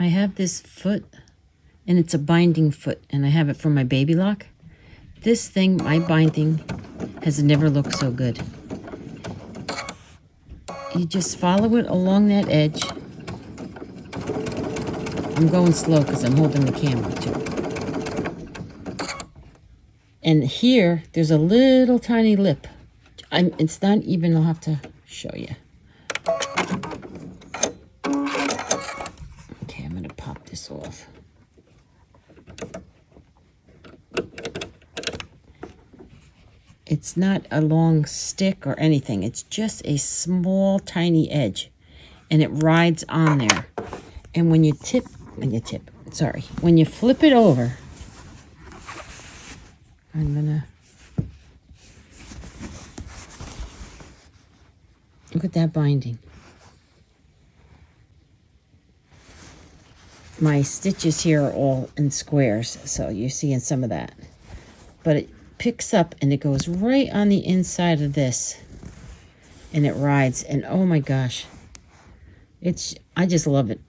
I have this foot, and it's a binding foot, and I have it for my baby lock. This thing, my binding, has never looked so good. You just follow it along that edge. I'm going slow because I'm holding the camera too. And here, there's a little tiny lip. It's not even, I'll have to show you. Okay, I'm going to pop this off. It's not a long stick or anything. It's just a small, tiny edge. And it rides on there. And when you when you flip it over, I'm gonna, look at that binding. My stitches here are all in squares, so you're seeing some of that. But it picks up and it goes right on the inside of this. And it rides, and oh my gosh. I just love it.